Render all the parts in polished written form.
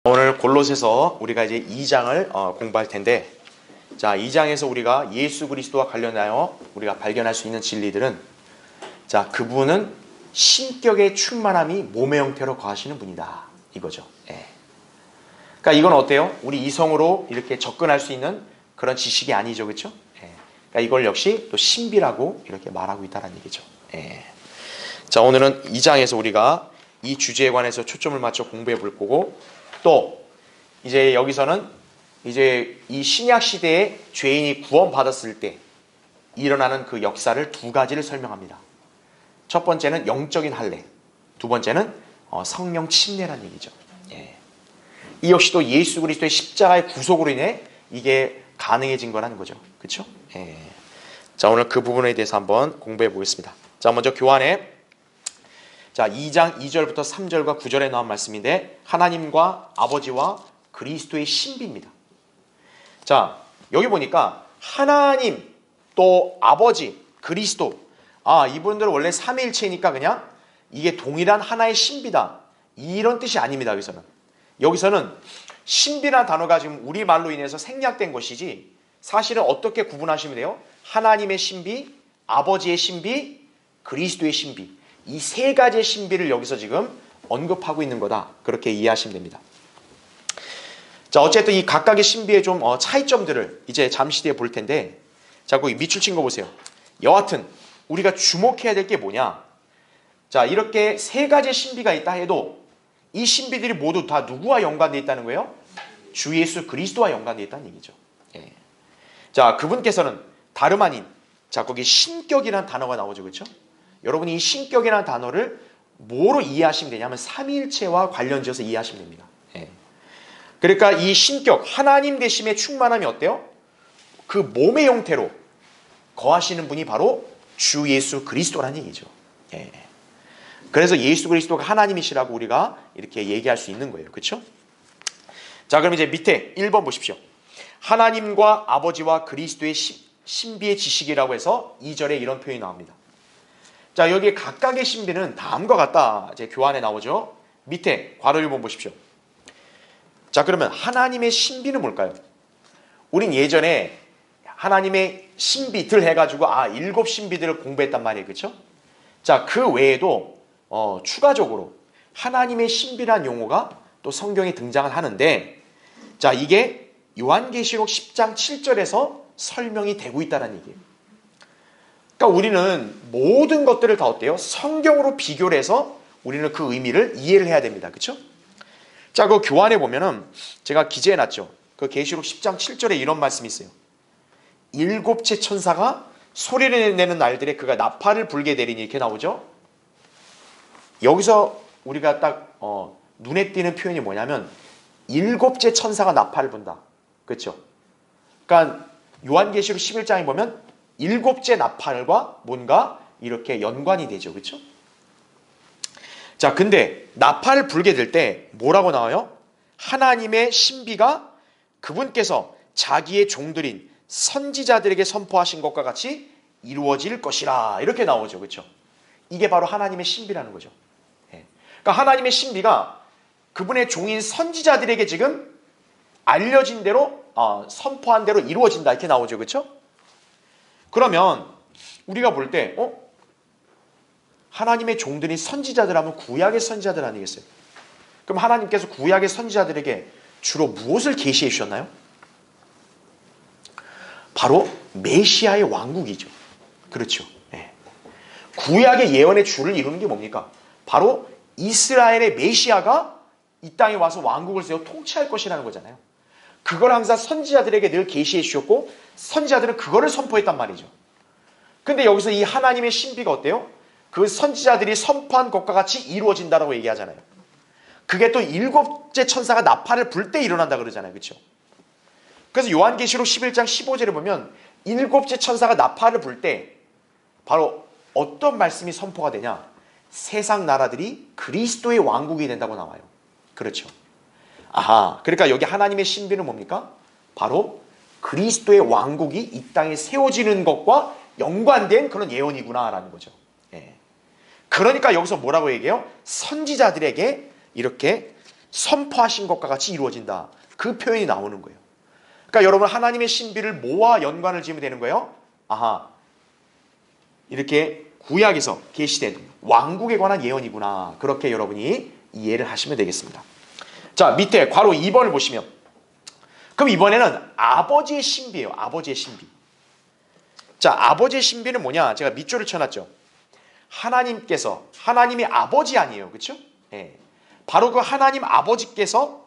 오늘 골로새서 우리가 이제 2장을 공부할 텐데, 자, 2장에서 우리가 예수 그리스도와 관련하여 우리가 발견할 수 있는 진리들은, 자, 그분은 신격의 충만함이 몸의 형태로 거하시는 분이다, 이거죠. 예. 그러니까 이건 어때요? 우리 이성으로 이렇게 접근할 수 있는 그런 지식이 아니죠, 그렇죠? 예. 그러니까 이걸 역시 또 신비라고 이렇게 말하고 있다는 얘기죠. 예. 자, 오늘은 2장에서 우리가 이 주제에 관해서 초점을 맞춰 공부해 볼 거고, 또 이제 여기서는 이제 이 신약 시대에 죄인이 구원받았을 때 일어나는 그 역사를 두 가지를 설명합니다. 첫 번째는 영적인 할례, 두 번째는 성령 침례라는 얘기죠. 예. 이 역시 또 예수 그리스도의 십자가의 구속으로 인해 이게 가능해진 거라는 거죠. 그렇죠? 예. 자, 오늘 그 부분에 대해서 한번 공부해 보겠습니다. 자, 먼저 교환에, 자, 2장 2절부터 3절과 9절에 나온 말씀인데, 하나님과 아버지와 그리스도의 신비입니다. 자, 여기 보니까 하나님 또 아버지 그리스도, 이분들은 원래 삼위일체니까 그냥 이게 동일한 하나의 신비다, 이런 뜻이 아닙니다. 여기서는 신비라는 단어가 지금 우리말로 인해서 생략된 것이지, 사실은 어떻게 구분하시면 돼요? 하나님의 신비, 아버지의 신비, 그리스도의 신비, 이 세 가지의 신비를 여기서 지금 언급하고 있는 거다, 그렇게 이해하시면 됩니다. 자, 어쨌든 이 각각의 신비의 좀 차이점들을 이제 잠시 뒤에 볼 텐데, 자, 거기 밑줄 친 거 보세요. 여하튼 우리가 주목해야 될 게 뭐냐? 자, 이렇게 세 가지의 신비가 있다 해도 이 신비들이 모두 다 누구와 연관되어 있다는 거예요? 주 예수 그리스도와 연관되어 있다는 얘기죠. 예. 자, 그분께서는 다름 아닌, 자, 거기 신격이라는 단어가 나오죠, 그렇죠? 여러분이 이 신격이라는 단어를 뭐로 이해하시면 되냐면 삼위일체와 관련지어서 이해하시면 됩니다. 예. 그러니까 이 신격, 하나님 되심의 충만함이 어때요? 그 몸의 형태로 거하시는 분이 바로 주 예수 그리스도라는 얘기죠. 예. 그래서 예수 그리스도가 하나님이시라고 우리가 이렇게 얘기할 수 있는 거예요. 그렇죠? 자, 그럼 이제 밑에 1번 보십시오. 하나님과 아버지와 그리스도의 신비의 지식이라고 해서 2절에 이런 표현이 나옵니다. 자, 여기 각각의 신비는 다음과 같다, 이제 교환에 나오죠. 밑에 괄호 1번 보십시오. 자, 그러면 하나님의 신비는 뭘까요? 우린 예전에 하나님의 신비들 해가지고 7 신비들을 공부했단 말이에요. 그렇죠? 자, 그 외에도 추가적으로 하나님의 신비란 용어가 또 성경에 등장을 하는데, 자, 이게 요한계시록 10장 7절에서 설명이 되고 있다는 얘기예요. 그러니까 우리는 모든 것들을 다 어때요? 성경으로 비교를 해서 우리는 그 의미를 이해를 해야 됩니다. 그렇죠? 자, 그 교환에 보면은 제가 기재해놨죠. 그 계시록 10장 7절에 이런 말씀이 있어요. 7채 천사가 소리를 내는 날들에 그가 나팔을 불게 되리니, 이렇게 나오죠. 여기서 우리가 딱 눈에 띄는 표현이 뭐냐면 7채 천사가 나팔을 분다. 그렇죠? 그러니까 요한계시록 11장에 보면 7채 나팔과 뭔가 이렇게 연관이 되죠. 그렇죠? 자, 근데 나팔을 불게 될 때 뭐라고 나와요? 하나님의 신비가 그분께서 자기의 종들인 선지자들에게 선포하신 것과 같이 이루어질 것이라, 이렇게 나오죠. 그렇죠? 이게 바로 하나님의 신비라는 거죠. 예. 그러니까 하나님의 신비가 그분의 종인 선지자들에게 지금 알려진 대로, 선포한 대로 이루어진다, 이렇게 나오죠. 그렇죠? 그러면 우리가 볼 때 하나님의 종들이 선지자들 하면 구약의 선지자들 아니겠어요? 그럼 하나님께서 구약의 선지자들에게 주로 무엇을 계시해 주셨나요? 바로 메시아의 왕국이죠. 그렇죠? 네. 구약의 예언의 주를 이루는 게 뭡니까? 바로 이스라엘의 메시아가 이 땅에 와서 왕국을 세워 통치할 것이라는 거잖아요. 그걸 항상 선지자들에게 늘 계시해 주셨고, 선지자들은 그거를 선포했단 말이죠. 근데 여기서 이 하나님의 신비가 어때요? 그 선지자들이 선포한 것과 같이 이루어진다라고 얘기하잖아요. 그게 또 7채 천사가 나팔을 불 때 일어난다 그러잖아요. 그렇죠? 그래서 요한계시록 11장 15절에 보면 7채 천사가 나팔을 불 때 바로 어떤 말씀이 선포가 되냐? 세상 나라들이 그리스도의 왕국이 된다고 나와요. 그렇죠? 그러니까 여기 하나님의 신비는 뭡니까? 바로 그리스도의 왕국이 이 땅에 세워지는 것과 연관된 그런 예언이구나라는 거죠. 예. 그러니까 여기서 뭐라고 얘기해요? 선지자들에게 이렇게 선포하신 것과 같이 이루어진다. 그 표현이 나오는 거예요. 그러니까 여러분, 하나님의 신비를 뭐와 연관을 지으면 되는 거예요? 아하, 이렇게 구약에서 계시된 왕국에 관한 예언이구나. 그렇게 여러분이 이해를 하시면 되겠습니다. 자, 밑에 괄호 2번을 보시면, 그럼 이번에는 아버지의 신비예요. 아버지의 신비. 자, 아버지의 신비는 뭐냐? 제가 밑줄을 쳐놨죠. 하나님께서, 하나님이 아버지 아니에요. 그렇죠? 예. 바로 그 하나님 아버지께서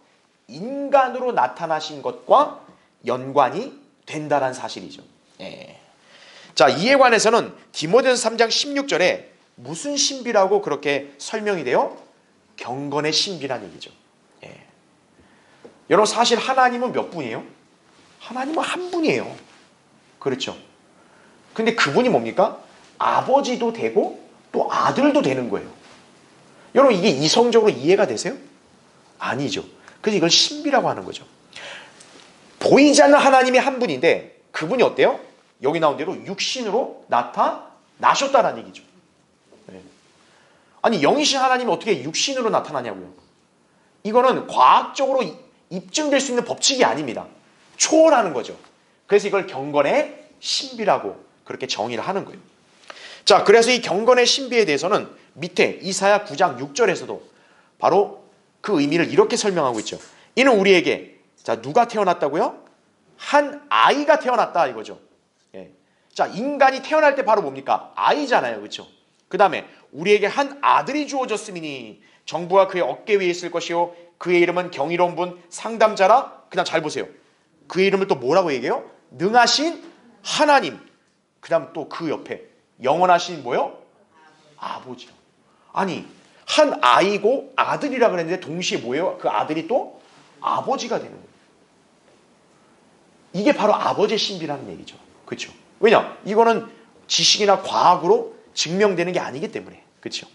인간으로 나타나신 것과 연관이 된다는 사실이죠. 예. 자, 이에 관해서는 디모데전서 3장 16절에 무슨 신비라고 그렇게 설명이 돼요? 경건의 신비란 얘기죠. 예. 여러분, 사실 하나님은 몇 분이에요? 하나님은 한 분이에요. 그렇죠? 근데 그분이 뭡니까? 아버지도 되고 또 아들도 되는 거예요. 여러분, 이게 이성적으로 이해가 되세요? 아니죠. 그래서 이걸 신비라고 하는 거죠. 보이지 않는 하나님이 한 분인데 그분이 어때요? 여기 나온 대로 육신으로 나타나셨다는 얘기죠. 네. 아니, 영이신 하나님이 어떻게 육신으로 나타나냐고요. 이거는 과학적으로 입증될 수 있는 법칙이 아닙니다. 초월하는 거죠. 그래서 이걸 경건의 신비라고 그렇게 정의를 하는 거예요. 자, 그래서 이 경건의 신비에 대해서는 밑에 이사야 9장 6절에서도 바로 그 의미를 이렇게 설명하고 있죠. 이는 우리에게, 자, 누가 태어났다고요? 한 아이가 태어났다 이거죠. 예. 자, 인간이 태어날 때 바로 뭡니까? 아이잖아요. 그렇죠? 그 다음에 우리에게 한 아들이 주어졌으니 정부가 그의 어깨 위에 있을 것이요 그의 이름은 경이로운 분, 상담자라. 그다음 잘 보세요. 그의 이름을 또 뭐라고 얘기해요? 능하신 하나님. 그 다음 또 그 옆에 영원하신 뭐요? 아버지요. 아니, 한 아이고 아들이라 그랬는데 동시에 뭐예요? 그 아들이 또 아버지가 되는 거예요. 이게 바로 아버지의 신비라는 얘기죠. 그렇죠? 왜냐? 이거는 지식이나 과학으로 증명되는 게 아니기 때문에. 그렇죠?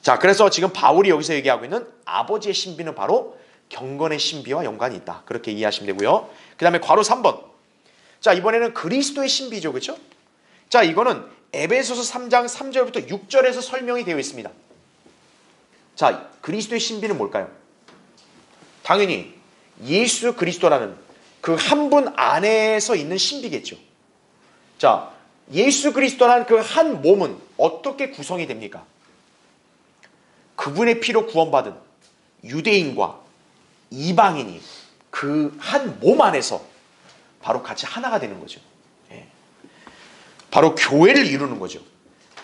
자, 그래서 지금 바울이 여기서 얘기하고 있는 아버지의 신비는 바로 경건의 신비와 연관이 있다. 그렇게 이해하시면 되고요. 그 다음에 괄호 3번. 자, 이번에는 그리스도의 신비죠. 그렇죠? 자, 이거는 에베소서 3장 3절부터 6절에서 설명이 되어 있습니다. 자, 그리스도의 신비는 뭘까요? 당연히 예수 그리스도라는 그 한 분 안에서 있는 신비겠죠. 자, 예수 그리스도라는 그 한 몸은 어떻게 구성이 됩니까? 그분의 피로 구원받은 유대인과 이방인이 그 한 몸 안에서 바로 같이 하나가 되는 거죠. 예. 바로 교회를 이루는 거죠.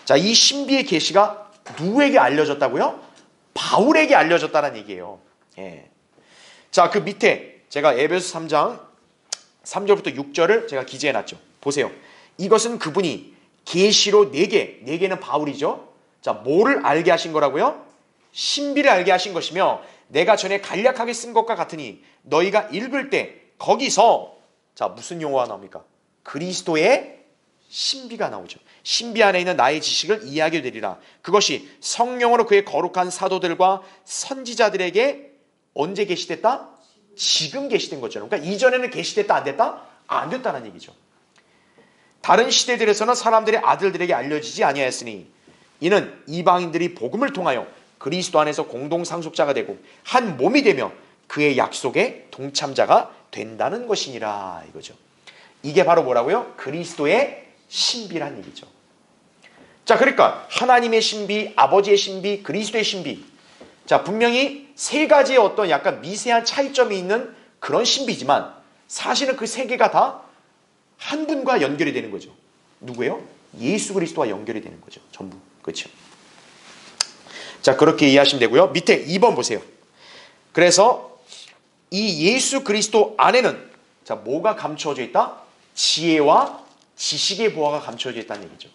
자, 이 신비의 계시가 누구에게 알려졌다고요? 바울에게 알려졌다는 얘기예요. 예. 자, 그 밑에 제가 에베소 3장 3절부터 6절을 제가 기재해놨죠. 보세요. 이것은 그분이 계시로 4개는 바울이죠. 자, 뭐를 알게 하신 거라고요? 신비를 알게 하신 것이며 내가 전에 간략하게 쓴 것과 같으니 너희가 읽을 때 거기서 자, 무슨 용어가 나옵니까? 그리스도의 신비가 나오죠. 신비 안에 있는 나의 지식을 이해하게 되리라. 그것이 성령으로 그의 거룩한 사도들과 선지자들에게 언제 계시됐다? 지금 계시된 것처럼. 그러니까 이전에는 계시됐다 안 됐다? 안 됐다는 얘기죠. 다른 시대들에서는 사람들의 아들들에게 알려지지 아니하였으니 이는 이방인들이 복음을 통하여 그리스도 안에서 공동 상속자가 되고 한 몸이 되며 그의 약속의 동참자가 된다는 것이니라 이거죠. 이게 바로 뭐라고요? 그리스도의 신비란 얘기죠. 자, 그러니까 하나님의 신비, 아버지의 신비, 그리스도의 신비. 자, 분명히 세 가지의 어떤 약간 미세한 차이점이 있는 그런 신비지만 사실은 그 세 개가 다 한 분과 연결이 되는 거죠. 누구예요? 예수 그리스도와 연결이 되는 거죠. 전부. 그렇죠? 자, 그렇게 이해하시면 되고요. 밑에 2번 보세요. 그래서 이 예수 그리스도 안에는 자, 뭐가 감추어져 있다? 지혜와 지식의 보화가 감추어져 있다는 얘기죠.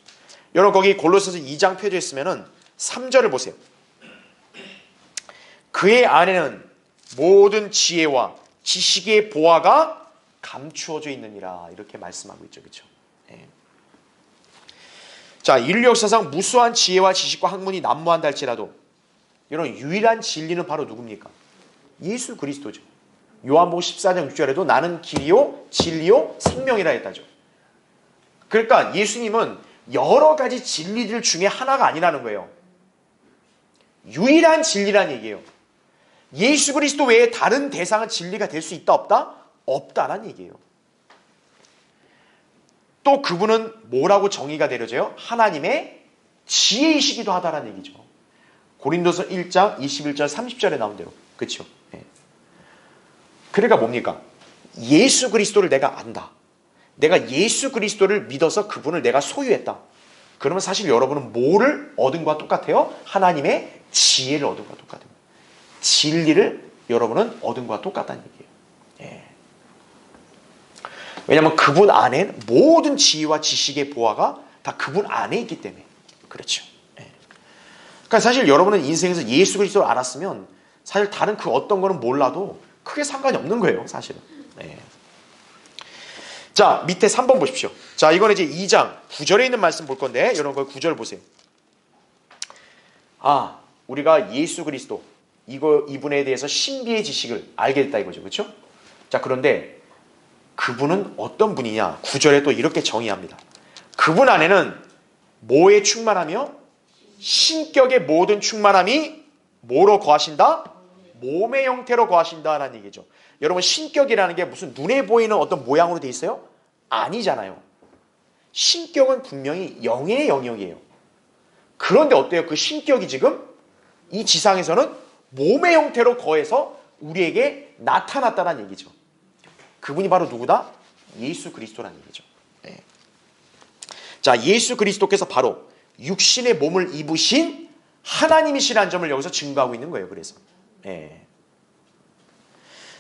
여러분, 거기 골로새서 2장 펴져 있으면은 3절을 보세요. 그의 안에는 모든 지혜와 지식의 보화가 감추어져 있느니라 이렇게 말씀하고 있죠. 그렇죠? 네. 자, 인류 역사상 무수한 지혜와 지식과 학문이 난무한다 할지라도 여러분, 유일한 진리는 바로 누굽니까? 예수 그리스도죠. 요한복음 14장 6절에도 나는 길이요 진리요 생명이라 했다죠. 그러니까 예수님은 여러 가지 진리들 중에 하나가 아니라는 거예요. 유일한 진리란 얘기예요. 예수 그리스도 외에 다른 대상은 진리가 될 수 있다 없다? 없다라는 얘기예요. 또 그분은 뭐라고 정의가 내려져요? 하나님의 지혜이시기도 하다라는 얘기죠. 고린도서 1장 21절 30절에 나온 대로. 그렇죠? 예. 그러니까 뭡니까? 예수 그리스도를 내가 안다. 내가 예수 그리스도를 믿어서 그분을 내가 소유했다. 그러면 사실 여러분은 뭐를 얻은 것과 똑같아요? 하나님의 지혜를 얻은 것과 똑같아요. 진리를 여러분은 얻은 것과 똑같다는 얘기예요. 예. 왜냐하면 그분 안에 모든 지혜와 지식의 보화가 다 그분 안에 있기 때문에. 그렇죠. 예. 그러니까 사실 여러분은 인생에서 예수 그리스도를 알았으면 사실 다른 그 어떤 거는 몰라도 크게 상관이 없는 거예요. 사실은. 예. 자, 밑에 3번 보십시오. 자, 이거는 이제 2장 9절에 있는 말씀 볼 건데 여러분 그 9절 보세요. 아, 우리가 예수 그리스도 이분에 대해서 신비의 지식을 알게 됐다 이거죠. 그렇죠? 자, 그런데 그분은 어떤 분이냐? 9절에 또 이렇게 정의합니다. 그분 안에는 뭐에 충만하며 신격의 모든 충만함이 뭐로 거하신다? 몸의 형태로 거하신다라는 얘기죠. 여러분 신격이라는 게 무슨 눈에 보이는 어떤 모양으로 돼 있어요? 아니잖아요. 신격은 분명히 영의 영역이에요. 그런데 어때요? 그 신격이 지금 이 지상에서는 몸의 형태로 거해서 우리에게 나타났다는 얘기죠. 그분이 바로 누구다? 예수 그리스도라는 얘기죠. 네. 자, 예수 그리스도께서 바로 육신의 몸을 입으신 하나님이시라는 점을 여기서 증거하고 있는 거예요. 그래서 네.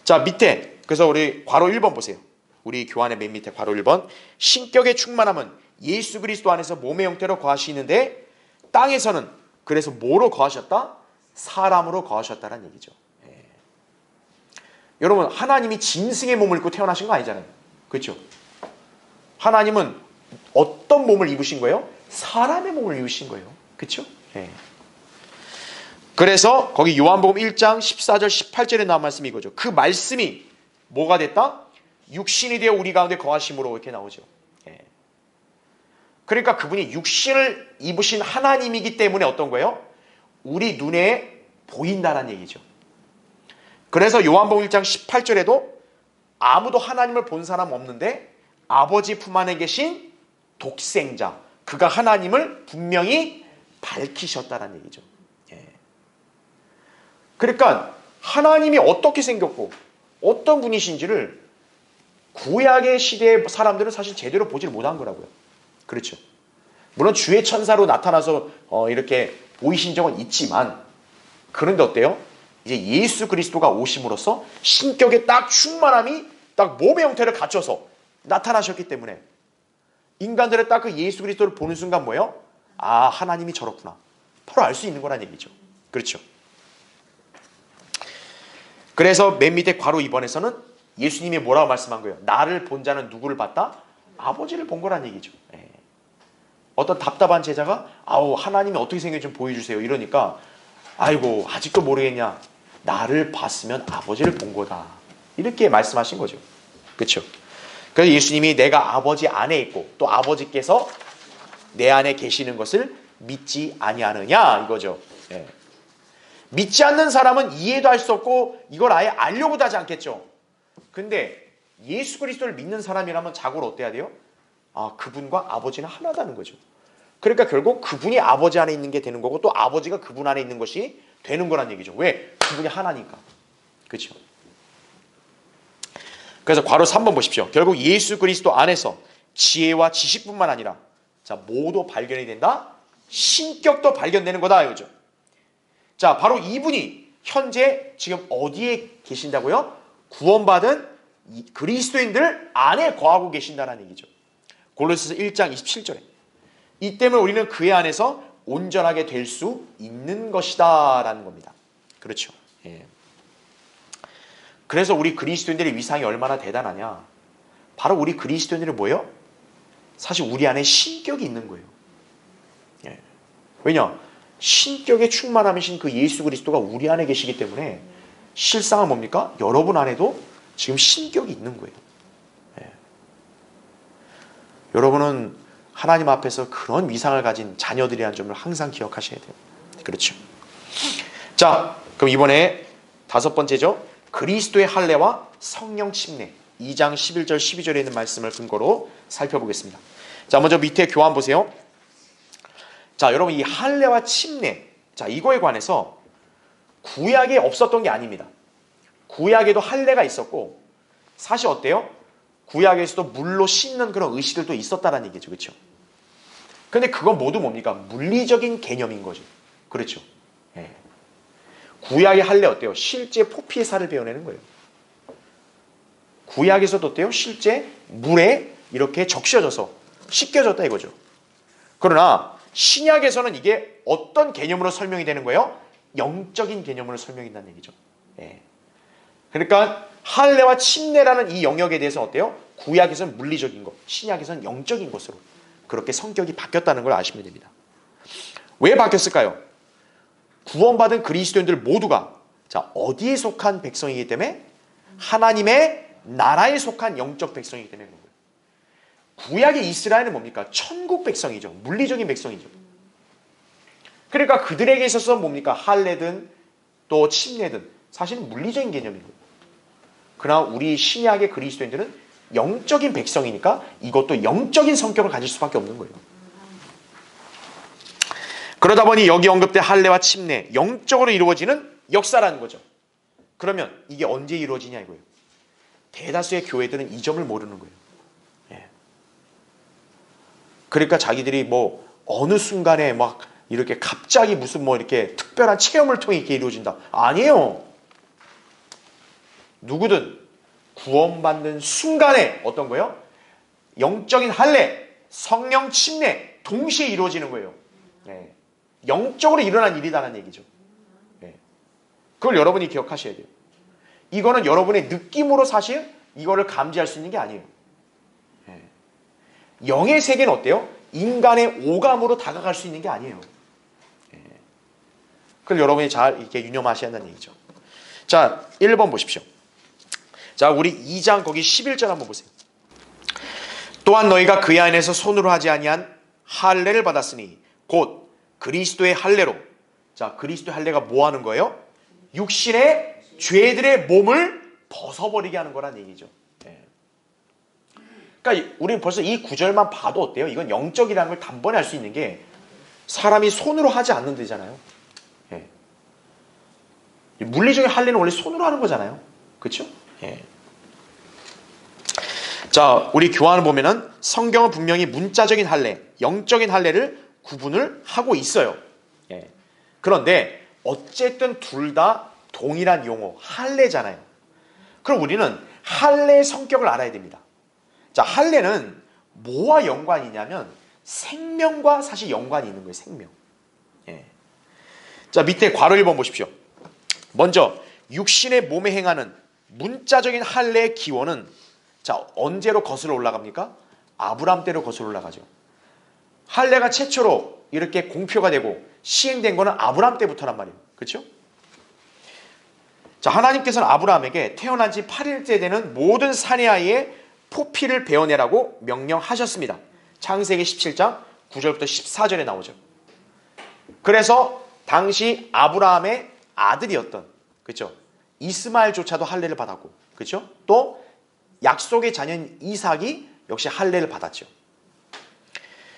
자, 밑에 그래서 우리 괄호 1번 보세요. 우리 교환의 맨 밑에 괄호 1번. 신격의 충만함은 예수 그리스도 안에서 몸의 형태로 거하시는데 땅에서는 그래서 뭐로 거하셨다? 사람으로 거하셨다는 얘기죠. 예. 여러분 하나님이 짐승의 몸을 입고 태어나신 거 아니잖아요. 그렇죠? 하나님은 어떤 몸을 입으신 거예요? 사람의 몸을 입으신 거예요. 그렇죠? 예. 그래서 거기 요한복음 1장 14절 18절에 나온 말씀이 이거죠. 그 말씀이 뭐가 됐다? 육신이 되어 우리 가운데 거하심으로 이렇게 나오죠. 예. 그러니까 그분이 육신을 입으신 하나님이기 때문에 어떤 거예요? 우리 눈에 보인다는 얘기죠. 그래서 요한복음 1장 18절에도 아무도 하나님을 본 사람 없는데 아버지 품 안에 계신 독생자 그가 하나님을 분명히 밝히셨다는 얘기죠. 예. 그러니까 하나님이 어떻게 생겼고 어떤 분이신지를 구약의 시대의 사람들은 사실 제대로 보지를 못한 거라고요. 그렇죠. 물론 주의 천사로 나타나서 이렇게 보이신 적은 있지만 그런데 어때요? 이제 예수 그리스도가 오심으로써 신격의 딱 충만함이 딱 몸의 형태를 갖춰서 나타나셨기 때문에 인간들의 딱 그 예수 그리스도를 보는 순간 뭐예요? 아, 하나님이 저렇구나. 바로 알 수 있는 거란 얘기죠. 그렇죠. 그래서 맨 밑에 괄호 2번에서는 예수님이 뭐라고 말씀한 거예요? 나를 본 자는 누구를 봤다? 아버지를 본 거란 얘기죠. 예. 어떤 답답한 제자가 아우 하나님이 어떻게 생겼는지 좀 보여주세요 이러니까 아이고 아직도 모르겠냐? 나를 봤으면 아버지를 본 거다. 이렇게 말씀하신 거죠. 그렇죠? 그래서 예수님이 내가 아버지 안에 있고 또 아버지께서 내 안에 계시는 것을 믿지 아니하느냐 이거죠. 예. 믿지 않는 사람은 이해도 할 수 없고 이걸 아예 알려고도 하지 않겠죠. 근데 예수 그리스도를 믿는 사람이라면 자고로 어때야 돼요? 아, 그분과 아버지는 하나다는 거죠. 그러니까 결국 그분이 아버지 안에 있는 게 되는 거고 또 아버지가 그분 안에 있는 것이 되는 거란 얘기죠. 왜? 그분이 하나니까. 그렇죠? 그래서 괄호 3번 보십시오. 결국 예수 그리스도 안에서 지혜와 지식뿐만 아니라 자, 뭐도 발견이 된다? 신격도 발견되는 거다 이거죠. 자, 바로 이분이 현재 지금 어디에 계신다고요? 구원받은 그리스도인들 안에 거하고 계신다는 얘기죠. 골로새서 1장 27절에 이 때문에 우리는 그의 안에서 온전하게 될 수 있는 것이다 라는 겁니다. 그렇죠. 예. 그래서 우리 그리스도인들의 위상이 얼마나 대단하냐. 바로 우리 그리스도인들은 뭐예요? 사실 우리 안에 신격이 있는 거예요. 예. 왜냐? 신격의 충만함이신 그 예수 그리스도가 우리 안에 계시기 때문에 실상은 뭡니까? 여러분 안에도 지금 신격이 있는 거예요. 예. 여러분은 하나님 앞에서 그런 위상을 가진 자녀들이라는 점을 항상 기억하셔야 돼요. 그렇죠. 자, 그럼 이번에 다섯 번째죠. 그리스도의 할례와 성령 침례. 2장 11절 12절에 있는 말씀을 근거로 살펴보겠습니다. 자, 먼저 밑에 교환 보세요. 자, 여러분 이 할례와 침례, 자, 이거에 관해서 구약에 없었던 게 아닙니다. 구약에도 할례가 있었고, 사실 어때요? 구약에서도 물로 씻는 그런 의식들도 있었다는 얘기죠. 그렇죠? 근데 그건 모두 뭡니까? 물리적인 개념인 거죠. 그렇죠? 예. 구약의 할례 어때요? 실제 포피의 살을 베어내는 거예요. 구약에서도 어때요? 실제 물에 이렇게 적셔져서 씻겨졌다 이거죠. 그러나 신약에서는 이게 어떤 개념으로 설명이 되는 거예요? 영적인 개념으로 설명이 된다는 얘기죠. 예. 그러니까 할례와 침례라는 이 영역에 대해서 어때요? 구약에서는 물리적인 것, 신약에서는 영적인 것으로 그렇게 성격이 바뀌었다는 걸 아시면 됩니다. 왜 바뀌었을까요? 구원받은 그리스도인들 모두가 자, 어디에 속한 백성이기 때문에? 하나님의 나라에 속한 영적 백성이기 때문에 그런 거예요. 구약의 이스라엘은 뭡니까? 천국 백성이죠. 물리적인 백성이죠. 그러니까 그들에게 있어서 뭡니까? 할례든 또 침례든 사실은 물리적인 개념인 거예요. 그러나 우리 신약의 그리스도인들은 영적인 백성이니까 이것도 영적인 성격을 가질 수밖에 없는 거예요. 그러다 보니 여기 언급된 할례와 침례, 영적으로 이루어지는 역사라는 거죠. 그러면 이게 언제 이루어지냐 이거예요. 대다수의 교회들은 이 점을 모르는 거예요. 예. 그러니까 자기들이 뭐 어느 순간에 막 이렇게 갑자기 무슨 뭐 이렇게 특별한 체험을 통해 이렇게 이루어진다. 아니에요. 누구든 구원받는 순간에 어떤 거예요? 영적인 할례, 성령 침례 동시에 이루어지는 거예요. 예. 영적으로 일어난 일이다라는 얘기죠. 예. 그걸 여러분이 기억하셔야 돼요. 이거는 여러분의 느낌으로 사실 이거를 감지할 수 있는 게 아니에요. 예. 영의 세계는 어때요? 인간의 오감으로 다가갈 수 있는 게 아니에요. 예. 그걸 여러분이 잘 이렇게 유념하셔야 한다는 얘기죠. 자, 1번 보십시오. 자, 우리 2장 거기 11절 한번 보세요. 또한 너희가 그의 안에서 손으로 하지 아니한 할례를 받았으니 곧 그리스도의 할례로. 자, 그리스도의 할례가 뭐 하는 거예요? 육신의 죄들의 몸을 벗어버리게 하는 거란 얘기죠. 예. 그러니까 우리는 벌써 이 구절만 봐도 어때요? 이건 영적이라는 걸 단번에 알 수 있는 게 사람이 손으로 하지 않는 데잖아요. 예. 물리적인 할례는 원래 손으로 하는 거잖아요. 그렇죠? 예. 자, 우리 교환을 보면은 성경은 분명히 문자적인 할례, 영적인 할례를 구분을 하고 있어요. 예. 그런데 어쨌든 둘 다 동일한 용어, 할례잖아요. 그럼 우리는 할례의 성격을 알아야 됩니다. 자, 할례는 뭐와 연관이냐면 생명과 사실 연관이 있는 거예요. 생명. 예. 자, 밑에 괄호 1번 보십시오. 먼저 육신의 몸에 행하는 문자적인 할례의 기원은 자, 언제로 거슬러 올라갑니까? 아브라함 때로 거슬러 올라가죠. 할례가 최초로 이렇게 공표가 되고 시행된 거는 아브라함 때부터란 말이에요. 그렇죠? 자, 하나님께서는 아브라함에게 태어난 지 8일째 되는 모든 사내 아이의 포피를 베어내라고 명령하셨습니다. 창세기 17장 9절부터 14절에 나오죠. 그래서 당시 아브라함의 아들이었던, 그렇죠? 이스마엘조차도 할례를 받았고, 그렇죠? 또 약속의 자녀인 이삭이 역시 할례를 받았죠.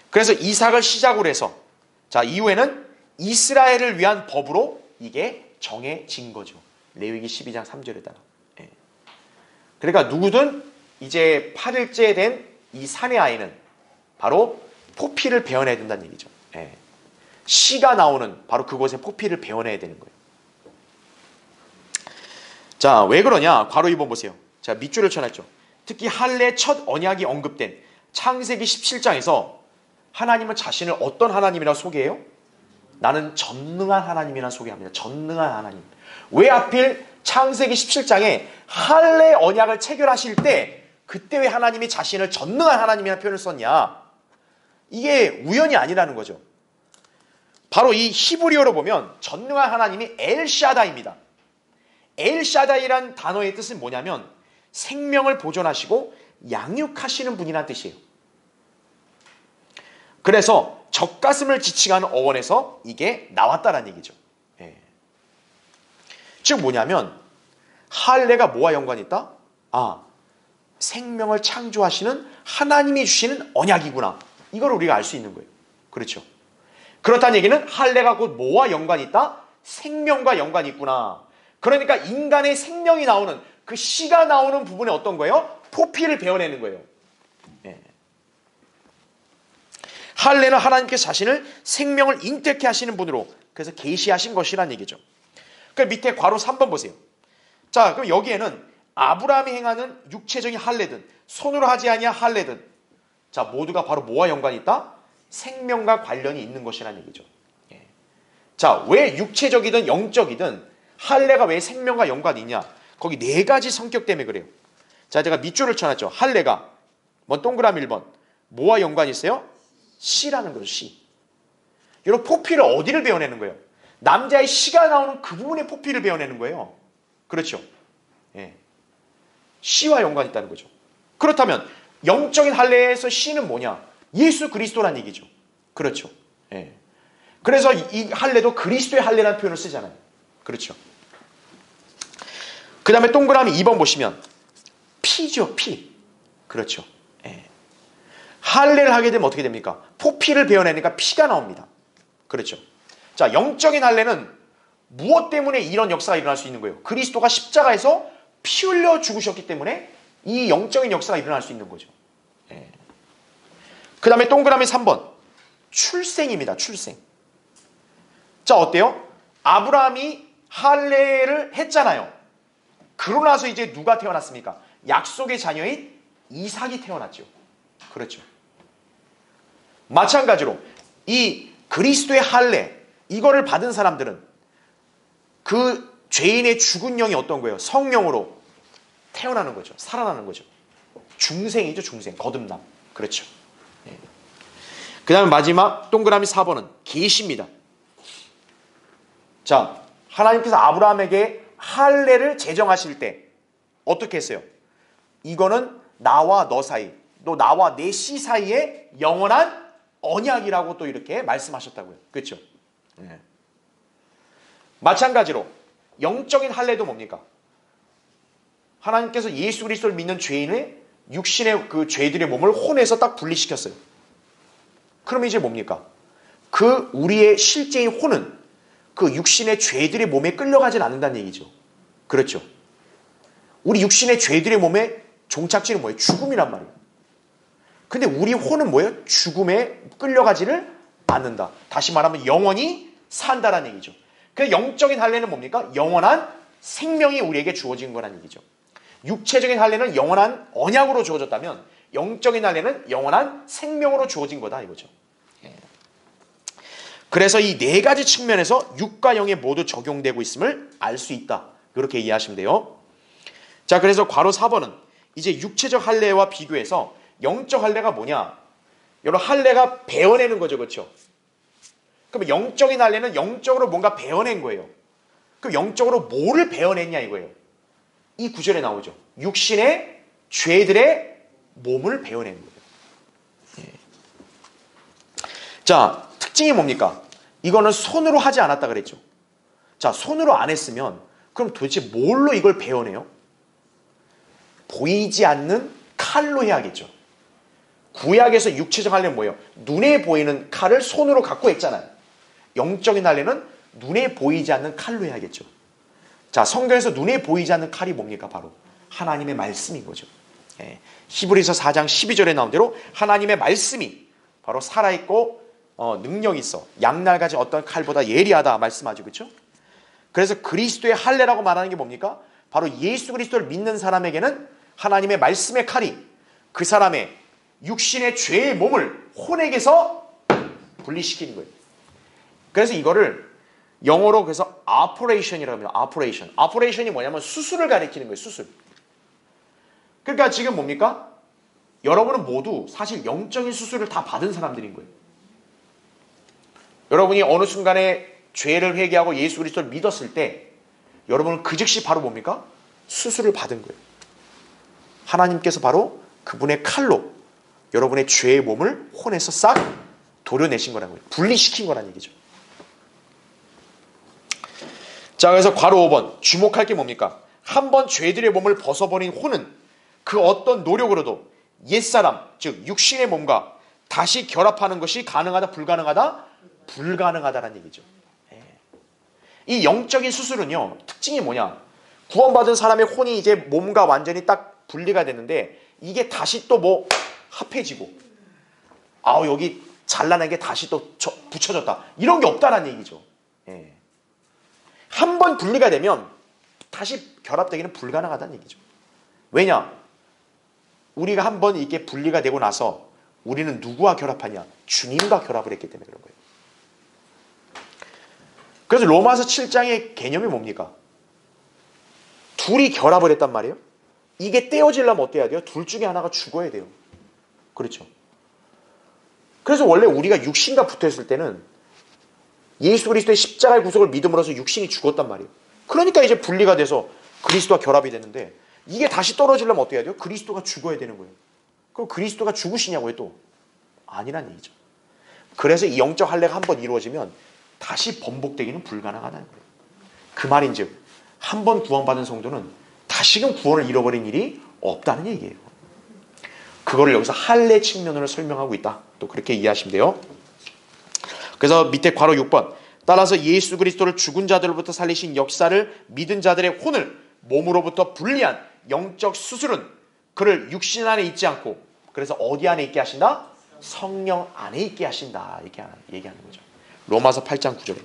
그래서 이삭을 시작으로 해서 자, 이후에는 이스라엘을 위한 법으로 이게 정해진 거죠. 레위기 12장 3절에 따라. 예. 그러니까 누구든 이제 8일째 된 이 사내 아이는 바로 포피를 베어내야 된다는 얘기죠. 예. 씨가 나오는 바로 그곳에 포피를 베어내야 되는 거예요. 자, 왜 그러냐? 괄호 2번 보세요. 자, 밑줄을 쳐놨죠. 특히 할례 첫 언약이 언급된 창세기 17장에서 하나님은 자신을 어떤 하나님이라고 소개해요? 나는 전능한 하나님이라고 소개합니다. 전능한 하나님. 왜 하필 창세기 17장에 할례 언약을 체결하실 때 그때 왜 하나님이 자신을 전능한 하나님이라는 표현을 썼냐? 이게 우연이 아니라는 거죠. 바로 이 히브리어로 보면 전능한 하나님이 엘샤다입니다. 엘샤다이란 단어의 뜻은 뭐냐면 생명을 보존하시고 양육하시는 분이라는 뜻이에요. 그래서 젖가슴을 지칭하는 어원에서 이게 나왔다는 얘기죠. 예. 즉 뭐냐면 할례가 뭐와 연관이 있다? 생명을 창조하시는 하나님이 주시는 언약이구나. 이걸 우리가 알 수 있는 거예요. 그렇죠? 그렇다는 얘기는 할례가 곧 뭐와 연관이 있다? 생명과 연관이 있구나. 그러니까 인간의 생명이 나오는 그 씨가 나오는 부분에 어떤 거예요? 포피를 베어내는 거예요. 예. 할례는 하나님께서 자신을 생명을 잉태케 하시는 분으로 그래서 계시하신 것이란 얘기죠. 그 밑에 괄호 3번 보세요. 자, 그럼 여기에는 아브라함이 행하는 육체적인 할례든 손으로 하지 아니한 할례든 자, 모두가 바로 뭐와 연관이 있다? 생명과 관련이 있는 것이란 얘기죠. 예. 자, 왜 육체적이든 영적이든 할례가 왜 생명과 연관이 있냐? 거기 네 가지 성격 때문에 그래요. 자, 제가 밑줄을 쳐놨죠. 할례가 동그라미 1번 뭐와 연관이 있어요? 씨라는 거죠. 씨. 여러분 포피를 어디를 베어내는 거예요? 남자의 씨가 나오는 그 부분에 포피를 베어내는 거예요. 그렇죠? 예. 씨와 연관이 있다는 거죠. 그렇다면 영적인 할례에서 씨는 뭐냐? 예수 그리스도란 얘기죠. 그렇죠? 예. 그래서 이 할례도 그리스도의 할례라는 표현을 쓰잖아요. 그렇죠? 그 다음에 동그라미 2번 보시면 피죠. 피. 그렇죠? 예. 할례를 하게 되면 어떻게 됩니까? 포피를 베어내니까 피가 나옵니다. 그렇죠? 자, 영적인 할례는 무엇 때문에 이런 역사가 일어날 수 있는 거예요? 그리스도가 십자가에서 피 흘려 죽으셨기 때문에 이 영적인 역사가 일어날 수 있는 거죠. 예. 그 다음에 동그라미 3번 출생입니다. 출생. 자, 어때요? 아브라함이 할례를 했잖아요. 그러고 나서 이제 누가 태어났습니까? 약속의 자녀인 이삭이 태어났죠. 그렇죠. 마찬가지로 이 그리스도의 할례 이거를 받은 사람들은 그 죄인의 죽은 영이 어떤 거예요? 성령으로 태어나는 거죠. 살아나는 거죠. 중생이죠. 중생. 거듭남. 그렇죠. 네. 그 다음에 마지막 동그라미 4번은 계시입니다. 자, 하나님께서 아브라함에게 할례를 제정하실 때 어떻게 했어요? 이거는 나와 너 사이, 또 나와 내 씨 사이에 영원한 언약이라고 또 이렇게 말씀하셨다고요. 그렇죠? 네. 마찬가지로 영적인 할례도 뭡니까? 하나님께서 예수 그리스도를 믿는 죄인의 육신의 그 죄들의 몸을 혼에서 딱 분리시켰어요. 그럼 이제 뭡니까? 그 우리의 실제인 혼은 그 육신의 죄들의 몸에 끌려가진 않는다는 얘기죠. 그렇죠? 우리 육신의 죄들의 몸에 종착지는 뭐예요? 죽음이란 말이에요. 근데 우리 혼은 뭐예요? 죽음에 끌려가지를 않는다. 다시 말하면 영원히 산다라는 얘기죠. 그래서 영적인 할례는 뭡니까? 영원한 생명이 우리에게 주어진 거란 얘기죠. 육체적인 할례는 영원한 언약으로 주어졌다면 영적인 할례는 영원한 생명으로 주어진 거다 이거죠. 그래서 이 네 가지 측면에서 육과 영에 모두 적용되고 있음을 알 수 있다. 이렇게 이해하시면 돼요. 자, 그래서 괄호 4번은 이제 육체적 할례와 비교해서 영적 할례가 뭐냐? 여러분 할례가 베어내는 거죠. 그렇죠? 그럼 영적인 할례는 영적으로 뭔가 베어낸 거예요. 그럼 영적으로 뭐를 베어냈냐 이거예요. 이 구절에 나오죠. 육신의 죄들의 몸을 베어낸 거예요. 예. 자, 특징이 뭡니까? 이거는 손으로 하지 않았다 그랬죠. 자, 손으로 안 했으면 그럼 도대체 뭘로 이걸 베어내요? 보이지 않는 칼로 해야겠죠. 구약에서 육체적 할례는 뭐예요? 눈에 보이는 칼을 손으로 갖고 했잖아요. 영적인 할례는 눈에 보이지 않는 칼로 해야겠죠. 자, 성경에서 눈에 보이지 않는 칼이 뭡니까? 바로 하나님의 말씀인 거죠. 예. 히브리서 4장 12절에 나온 대로 하나님의 말씀이 바로 살아있고 능력이 있어 양날같이 어떤 칼보다 예리하다 말씀하죠. 그렇죠? 그래서 그리스도의 할례라고 말하는 게 뭡니까? 바로 예수 그리스도를 믿는 사람에게는 하나님의 말씀의 칼이 그 사람의 육신의 죄의 몸을 혼에게서 분리시키는 거예요. 그래서 이거를 영어로 그래서 operation이라고 합니다. operation이 뭐냐면 수술을 가리키는 거예요. 수술. 그러니까 지금 뭡니까? 여러분은 모두 사실 영적인 수술을 다 받은 사람들인 거예요. 여러분이 어느 순간에 죄를 회개하고 예수 그리스도를 믿었을 때 여러분은 그 즉시 바로 뭡니까? 수술을 받은 거예요. 하나님께서 바로 그분의 칼로 여러분의 죄의 몸을 혼에서 싹 도려내신 거라는 거예요. 분리시킨 거라는 얘기죠. 자, 그래서 괄호 5번 주목할 게 뭡니까? 한번 죄들의 몸을 벗어버린 혼은 그 어떤 노력으로도 옛사람, 즉 육신의 몸과 다시 결합하는 것이 가능하다, 불가능하다? 불가능하다는 얘기죠. 이 영적인 수술은요, 특징이 뭐냐? 구원받은 사람의 혼이 이제 몸과 완전히 딱 분리가 됐는데 이게 다시 또 뭐 합해지고, 여기 잘라낸 게 다시 또 붙여졌다, 이런 게 없다는 얘기죠. 한 번 분리가 되면 다시 결합되기는 불가능하다는 얘기죠. 왜냐? 우리가 한 번 이게 분리가 되고 나서 우리는 누구와 결합하냐? 주님과 결합을 했기 때문에 그런 거예요. 그래서 로마서 7장의 개념이 뭡니까? 둘이 결합을 했단 말이에요. 이게 떼어지려면 어때야 돼요? 둘 중에 하나가 죽어야 돼요. 그렇죠. 그래서 원래 우리가 육신과 붙어있을 때는 예수 그리스도의 십자가의 구속을 믿음으로써 육신이 죽었단 말이에요. 그러니까 이제 분리가 돼서 그리스도와 결합이 되는데, 이게 다시 떨어지려면 어떻게 해야 돼요? 그리스도가 죽어야 되는 거예요. 그럼 그리스도가 죽으시냐고요? 또 아니란 얘기죠. 그래서 이 영적 할례가 한번 이루어지면 다시 번복되기는 불가능하다는 거예요. 그 말인즉 한 번 구원받은 성도는 다시금 구원을 잃어버린 일이 없다는 얘기예요. 그거를 여기서 할례 측면으로 설명하고 있다, 또 그렇게 이해하시면 돼요. 그래서 밑에 괄호 6번, 따라서 예수 그리스도를 죽은 자들로부터 살리신 역사를 믿은 자들의 혼을 몸으로부터 분리한 영적 수술은 그를 육신 안에 있지 않고, 그래서 어디 안에 있게 하신다? 성령 안에 있게 하신다, 이렇게 얘기하는 거죠. 로마서 8장 9절.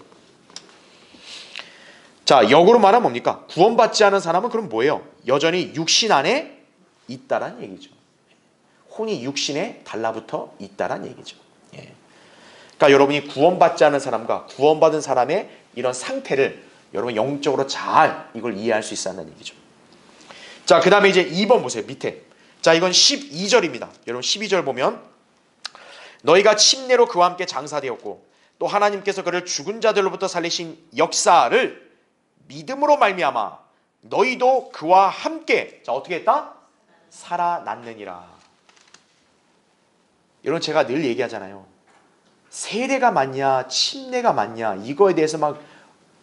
자, 역으로 말하면 뭡니까? 구원받지 않은 사람은 그럼 뭐예요? 여전히 육신 안에 있다란 얘기죠. 혼이 육신에 달라붙어 있다란 얘기죠. 그러니까 여러분이 구원받지 않은 사람과 구원받은 사람의 이런 상태를 여러분 영적으로 잘 이걸 이해할 수 있어야 한다는 얘기죠. 자, 그 다음에 이제 2번 보세요. 밑에. 자, 이건 12절입니다. 여러분 12절 보면, 너희가 침례로 그와 함께 장사되었고 또 하나님께서 그를 죽은 자들로부터 살리신 역사를 믿음으로 말미암아 너희도 그와 함께, 자, 어떻게 했다? 살아났느니라. 여러분 제가 늘 얘기하잖아요. 세례가 맞냐 침례가 맞냐, 이거에 대해서 막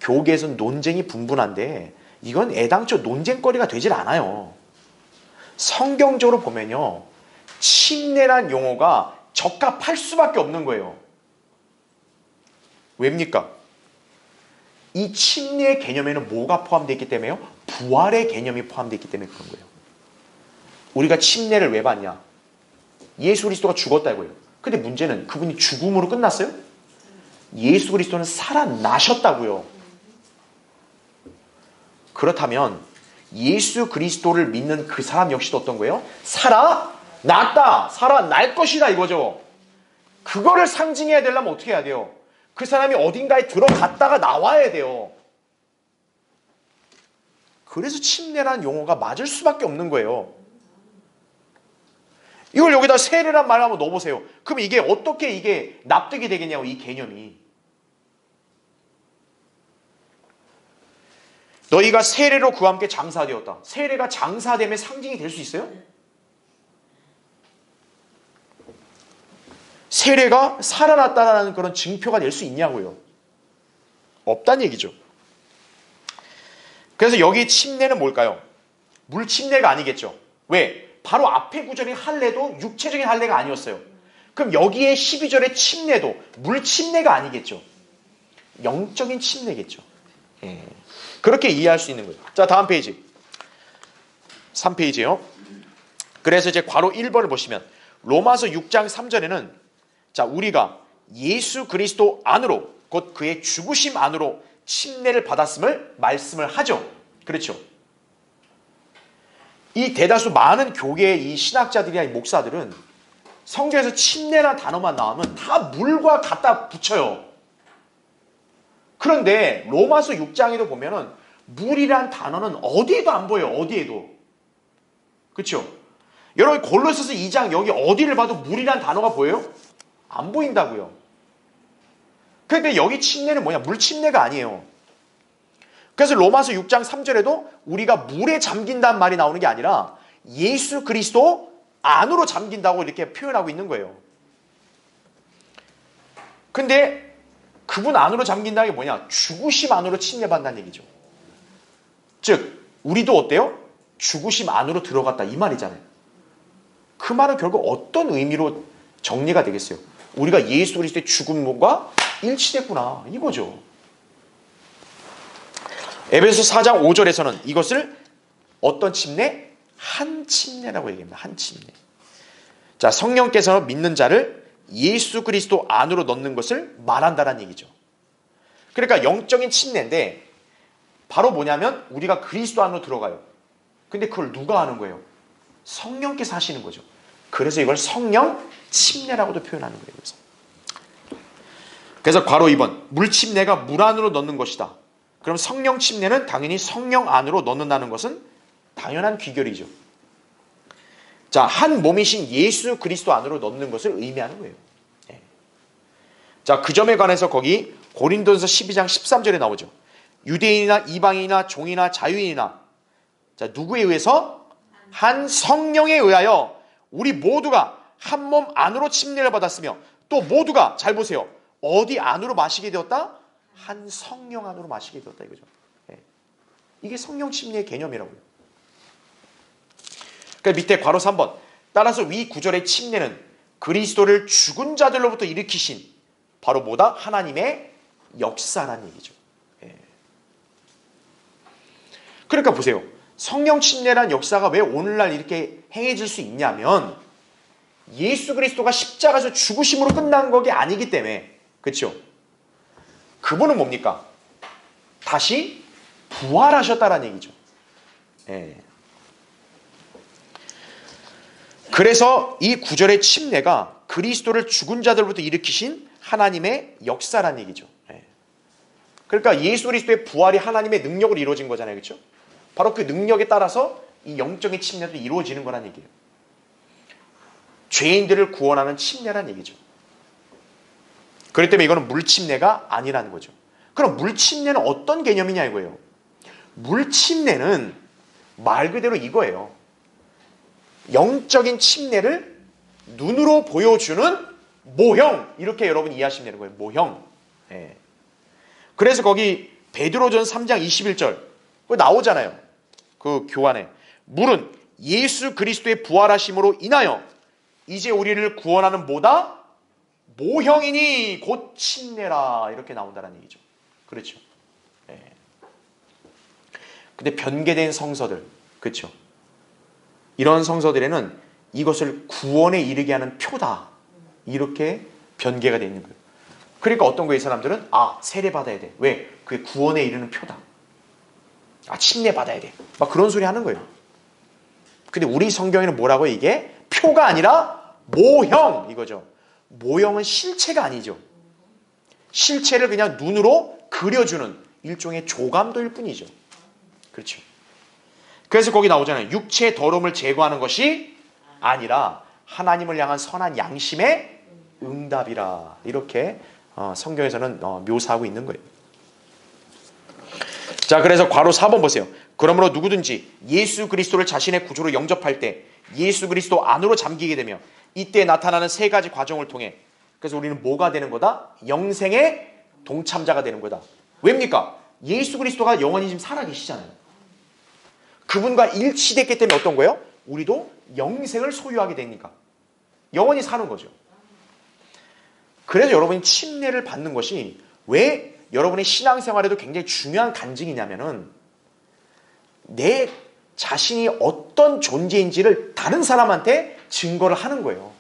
교계에서 논쟁이 분분한데 이건 애당초 논쟁거리가 되질 않아요. 성경적으로 보면요, 침례란 용어가 적합할 수밖에 없는 거예요. 왜입니까? 이 침례의 개념에는 뭐가 포함되어 있기 때문에요? 부활의 개념이 포함되어 있기 때문에 그런 거예요. 우리가 침례를 왜 받냐? 예수 그리스도가 죽었다 이거예요. 근데 문제는 그분이 죽음으로 끝났어요? 예수 그리스도는 살아나셨다고요. 그렇다면 예수 그리스도를 믿는 그 사람 역시도 어떤 거예요? 살아났다, 살아날 것이다 이거죠. 그거를 상징해야 되려면 어떻게 해야 돼요? 그 사람이 어딘가에 들어갔다가 나와야 돼요. 그래서 침례라는 용어가 맞을 수밖에 없는 거예요. 이걸 여기다 세례란 말 한번 넣어보세요. 그럼 이게 어떻게 이게 납득이 되겠냐고, 이 개념이. 너희가 세례로 그와 함께 장사되었다. 세례가 장사됨의 상징이 될 수 있어요? 세례가 살아났다는 그런 증표가 될 수 있냐고요. 없다는 얘기죠. 그래서 여기 침례는 뭘까요? 물 침례가 아니겠죠. 왜? 바로 앞에 구절인 할례도 육체적인 할례가 아니었어요. 그럼 여기에 12절의 침례도 물 침례가 아니겠죠. 영적인 침례겠죠. 그렇게 이해할 수 있는 거예요. 자, 다음 페이지 3페이지요. 그래서 이제 괄호 1번을 보시면 로마서 6장 3절에는 자, 우리가 예수 그리스도 안으로, 곧 그의 죽으심 안으로 침례를 받았음을 말씀을 하죠. 그렇죠. 이 대다수 많은 교계의 이 신학자들이나 이 목사들은 성경에서 침례라는 단어만 나오면 다 물과 갖다 붙여요. 그런데 로마서 6장에도 보면은 물이란 단어는 어디에도 안 보여요. 어디에도. 그렇죠? 여러분 골로새서 2장 여기 어디를 봐도 물이란 단어가 보여요? 안 보인다고요. 그런데 여기 침례는 뭐냐? 물 침례가 아니에요. 그래서 로마서 6장 3절에도 우리가 물에 잠긴다는 말이 나오는 게 아니라 예수 그리스도 안으로 잠긴다고 이렇게 표현하고 있는 거예요. 근데 그분 안으로 잠긴다는 게 뭐냐? 죽으심 안으로 침례받는다는 얘기죠. 즉 우리도 어때요? 죽으심 안으로 들어갔다 이 말이잖아요. 그 말은 결국 어떤 의미로 정리가 되겠어요? 우리가 예수 그리스도의 죽음과 일치됐구나 이거죠. 에베소 4장 5절에서는 이것을 어떤 침례? 한 침례라고 얘기합니다. 한 침례. 자, 성령께서는 믿는 자를 예수 그리스도 안으로 넣는 것을 말한다는 얘기죠. 그러니까 영적인 침례인데 바로 뭐냐면 우리가 그리스도 안으로 들어가요. 근데 그걸 누가 하는 거예요? 성령께서 하시는 거죠. 그래서 이걸 성령 침례라고도 표현하는 거예요. 그래서 괄호 2번 물 침례가 물 안으로 넣는 것이다. 그럼 성령 침례는 당연히 성령 안으로 넣는다는 것은 당연한 귀결이죠. 자, 한 몸이신 예수 그리스도 안으로 넣는 것을 의미하는 거예요. 네. 자, 그 점에 관해서 거기 고린도전서 12장 13절에 나오죠. 유대인이나 이방인이나 종이나 자유인이나 자, 누구에 의해서? 한 성령에 의하여 우리 모두가 한 몸 안으로 침례를 받았으며 또 모두가 잘 보세요. 어디 안으로 마시게 되었다? 한 성령 안으로 마시게 되었다 이거죠. 네. 이게 성령 침례의 개념이라고요. 그러니까 밑에 괄호 3번 따라서 위 구절의 침례는 그리스도를 죽은 자들로부터 일으키신 바로 뭐다? 하나님의 역사란 얘기죠. 네. 그러니까 보세요. 성령 침례란 역사가 왜 오늘날 이렇게 행해질 수 있냐면 예수 그리스도가 십자가에서 죽으심으로 끝난 것이 아니기 때문에 그렇죠? 그분은 뭡니까? 다시 부활하셨다는 얘기죠. 예. 그래서 이 구절의 침례가 그리스도를 죽은 자들부터 일으키신 하나님의 역사란 얘기죠. 예. 그러니까 예수 그리스도의 부활이 하나님의 능력으로 이루어진 거잖아요. 그렇죠? 바로 그 능력에 따라서 이 영적인 침례도 이루어지는 거란 얘기예요. 죄인들을 구원하는 침례란 얘기죠. 그렇기 때문에 이거는 물침례가 아니라는 거죠. 그럼 물침례는 어떤 개념이냐 이거예요. 물침례는 말 그대로 이거예요. 영적인 침례를 눈으로 보여주는 모형 이렇게 여러분 이해하시면 되는 거예요. 모형. 예. 그래서 거기 베드로전 3장 21절 그거 나오잖아요. 그 교환에 물은 예수 그리스도의 부활하심으로 인하여 이제 우리를 구원하는 뭐다? 모형이니 곧 침례라 이렇게 나온다는 얘기죠. 그렇죠. 네. 근데 변개된 성서들 그렇죠. 이런 성서들에는 이것을 구원에 이르게 하는 표다 이렇게 변개가 되어 있는 거예요. 그러니까 어떤 거예요? 이 사람들은 세례 받아야 돼. 왜? 그게 구원에 이르는 표다. 침례 받아야 돼. 막 그런 소리 하는 거예요. 근데 우리 성경에는 뭐라고 이게? 표가 아니라 모형 이거죠. 모형은 실체가 아니죠. 실체를 그냥 눈으로 그려주는 일종의 조감도일 뿐이죠. 그렇죠. 그래서 거기 나오잖아요. 육체의 더러움을 제거하는 것이 아니라 하나님을 향한 선한 양심의 응답이라 이렇게 성경에서는 묘사하고 있는 거예요. 자, 그래서 괄호 4번 보세요. 그러므로 누구든지 예수 그리스도를 자신의 구주로 영접할 때 예수 그리스도 안으로 잠기게 되며 이때 나타나는 세 가지 과정을 통해 그래서 우리는 뭐가 되는 거다? 영생의 동참자가 되는 거다. 왜입니까? 예수 그리스도가 영원히 지금 살아계시잖아요. 그분과 일치됐기 때문에 어떤 거예요? 우리도 영생을 소유하게 되니까 영원히 사는 거죠. 그래서 여러분이 침례를 받는 것이 왜 여러분의 신앙생활에도 굉장히 중요한 간증이냐면은 내 자신이 어떤 존재인지를 다른 사람한테 증거를 하는 거예요.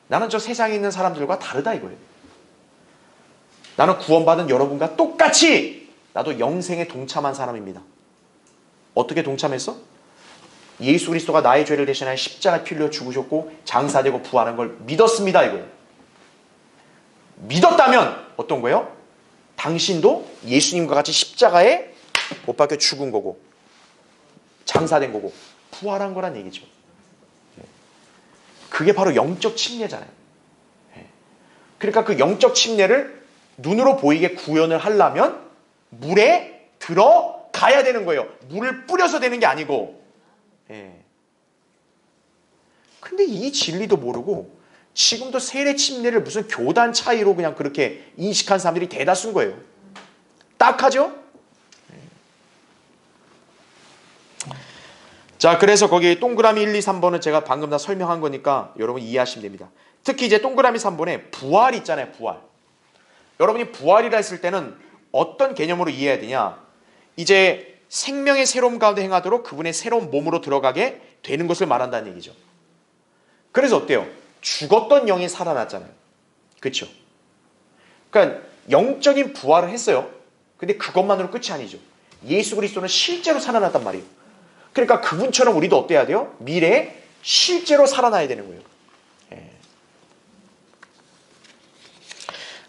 나는 저 세상에 있는 사람들과 다르다 이거예요. 나는 구원받은 여러분과 똑같이 나도 영생에 동참한 사람입니다. 어떻게 동참했어? 예수 그리스도가 나의 죄를 대신하여 십자가에 피 흘려 죽으셨고 장사되고 부활한 걸 믿었습니다 이거예요. 믿었다면 어떤 거예요? 당신도 예수님과 같이 십자가에 못 박혀 죽은 거고 장사된 거고 부활한 거란 얘기죠. 그게 바로 영적 침례잖아요. 그러니까 그 영적 침례를 눈으로 보이게 구현을 하려면 물에 들어가야 되는 거예요. 물을 뿌려서 되는 게 아니고. 근데 이 진리도 모르고 지금도 세례 침례를 무슨 교단 차이로 그냥 그렇게 인식한 사람들이 대다수인 거예요. 딱하죠? 자, 그래서 거기 동그라미 1, 2, 3번은 제가 방금 다 설명한 거니까 여러분 이해하시면 됩니다. 특히 이제 동그라미 3번에 부활 있잖아요. 부활. 여러분이 부활이라 했을 때는 어떤 개념으로 이해해야 되냐? 이제 생명의 새로움 가운데 행하도록 그분의 새로운 몸으로 들어가게 되는 것을 말한다는 얘기죠. 그래서 어때요? 죽었던 영이 살아났잖아요. 그렇죠? 그러니까 영적인 부활을 했어요. 근데 그것만으로 끝이 아니죠. 예수 그리스도는 실제로 살아났단 말이에요. 그러니까 그분처럼 우리도 어때야 돼요? 미래에 실제로 살아나야 되는 거예요.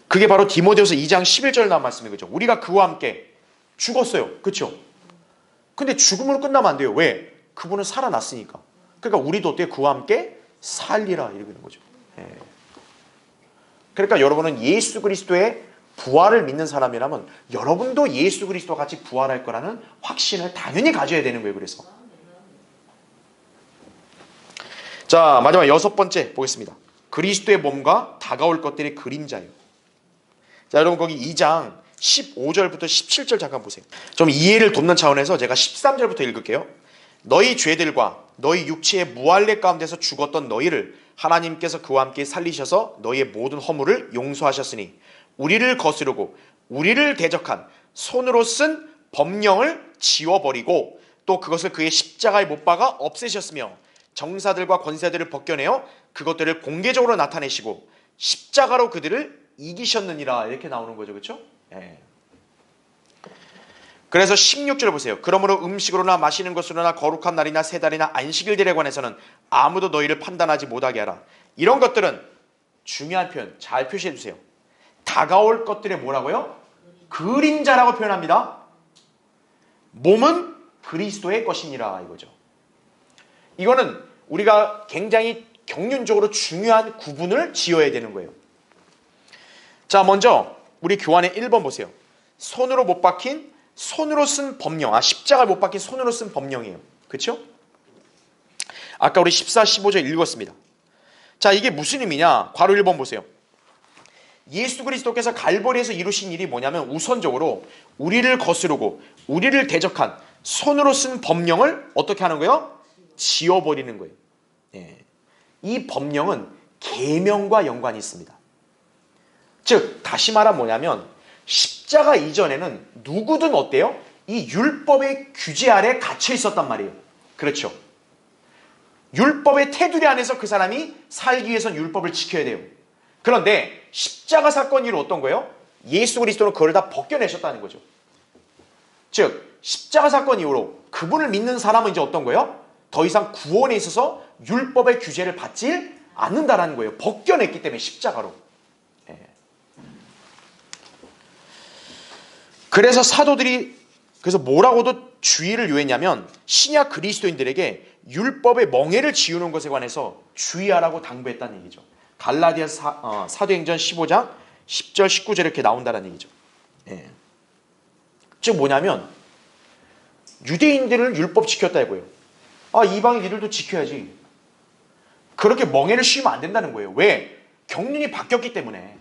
그게 바로 디모데후서 2장 11절 나온 말씀이죠. 그렇죠? 우리가 그와 함께 죽었어요. 그렇죠? 근데 죽음으로 끝나면 안 돼요. 왜? 그분은 살아났으니까. 그러니까 우리도 어때요? 그와 함께 살리라 이러는 거죠. 그러니까 여러분은 예수 그리스도의 부활을 믿는 사람이라면 여러분도 예수 그리스도와 같이 부활할 거라는 확신을 당연히 가져야 되는 거예요. 그래서 자, 마지막 6번째 보겠습니다. 그리스도의 몸과 다가올 것들의 그림자예요. 자, 여러분 거기 2장 15절부터 17절 잠깐 보세요. 좀 이해를 돕는 차원에서 제가 13절부터 읽을게요. 너희 죄들과 너희 육체의 무할례 가운데서 죽었던 너희를 하나님께서 그와 함께 살리셔서 너희의 모든 허물을 용서하셨으니 우리를 거스르고 우리를 대적한 손으로 쓴 법령을 지워버리고 또 그것을 그의 십자가에 못 박아 없애셨으며 정사들과 권세들을 벗겨내어 그것들을 공개적으로 나타내시고 십자가로 그들을 이기셨느니라 이렇게 나오는 거죠. 그렇죠? 그래서 16절 보세요. 그러므로 음식으로나 마시는 것으로나 거룩한 날이나 세 달이나 안식일들에 관해서는 아무도 너희를 판단하지 못하게 하라. 이런 것들은 중요한 표현 잘 표시해 주세요. 다가올 것들의 뭐라고요? 그림자라고 표현합니다. 몸은 그리스도의 것이니라 이거죠. 이거는 우리가 굉장히 경륜적으로 중요한 구분을 지어야 되는 거예요. 자, 먼저 우리 교환의 1번 보세요. 손으로 못 박힌 손으로 쓴 법령. 십자가를 못 박힌 손으로 쓴 법령이에요. 그렇죠? 아까 우리 14, 15절 읽었습니다. 자, 이게 무슨 의미냐? 괄호 1번 보세요. 예수 그리스도께서 갈보리에서 이루신 일이 뭐냐면 우선적으로 우리를 거스르고 우리를 대적한 손으로 쓴 법령을 어떻게 하는 거예요? 지워버리는 거예요. 이 법령은 계명과 연관이 있습니다. 즉 다시 말하면 뭐냐면 십자가 이전에는 누구든 어때요? 이 율법의 규제 아래 갇혀 있었단 말이에요. 그렇죠? 율법의 테두리 안에서 그 사람이 살기 위해서는 율법을 지켜야 돼요. 그런데 십자가 사건 이후로 어떤 거예요? 예수 그리스도는 그걸 다 벗겨내셨다는 거죠. 즉 십자가 사건 이후로 그분을 믿는 사람은 이제 어떤 거예요? 더 이상 구원에 있어서 율법의 규제를 받지 않는다라는 거예요. 벗겨냈기 때문에 십자가로. 그래서 사도들이 그래서 뭐라고도 주의를 요했냐면 신약 그리스도인들에게 율법의 멍에를 지우는 것에 관해서 주의하라고 당부했다는 얘기죠. 갈라디아 사도행전 15장 10절 19절 이렇게 나온다는 얘기죠. 즉 뭐냐면 유대인들을 율법 지켰다 이거예요. 이방인 이들도 지켜야지. 그렇게 멍에를 씌우면 안 된다는 거예요. 왜? 경륜이 바뀌었기 때문에.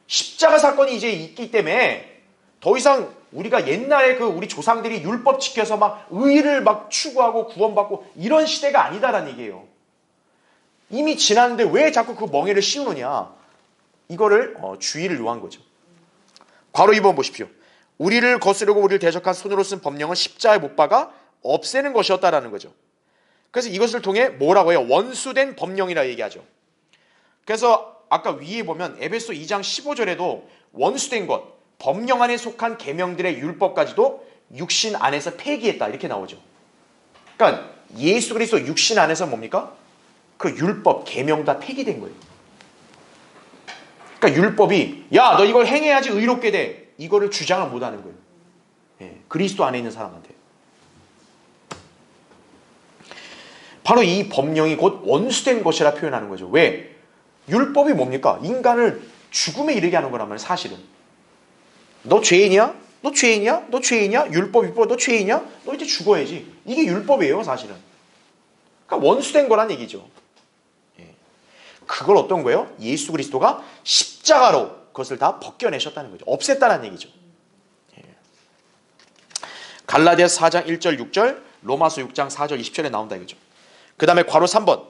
십자가 사건이 이제 있기 때문에 더 이상 우리가 옛날에 우리 조상들이 율법 지켜서 막 의를 막 추구하고 구원받고 이런 시대가 아니다라는 얘기예요. 이미 지났는데 왜 자꾸 그 멍에를 씌우느냐. 이거를 주의를 요한 거죠. 괄호 2번 보십시오. 우리를 거스르고 우리를 대적한 손으로 쓴 법령은 십자가에 못 박아 없애는 것이었다라는 거죠. 그래서 이것을 통해 뭐라고 해요? 원수된 법령이라 얘기하죠. 그래서 아까 위에 보면 에베소 2장 15절에도 원수된 것, 법령 안에 속한 계명들의 율법까지도 육신 안에서 폐기했다 이렇게 나오죠. 그러니까 예수 그리스도 육신 안에서 뭡니까? 그 율법, 계명 다 폐기된 거예요. 그러니까 율법이 야, 너 이걸 행해야지 의롭게 돼. 이거를 주장을 못하는 거예요. 그리스도 안에 있는 사람한테. 바로 이 법령이 곧 원수된 것이라 표현하는 거죠. 왜? 율법이 뭡니까? 인간을 죽음에 이르게 하는 거란 말이에요. 사실은. 너 죄인이야? 너 죄인이야? 너 죄인이야? 율법 너 죄인이야? 너 이제 죽어야지. 이게 율법이에요. 사실은. 그러니까 원수된 거란 얘기죠. 그걸 어떤 거예요? 예수 그리스도가 십자가로 그것을 다 벗겨내셨다는 거죠. 없앴다는 얘기죠. 갈라디아 4장 1절 6절 로마서 6장 4절 20절에 나온다 이거죠. 그 다음에 괄호 3번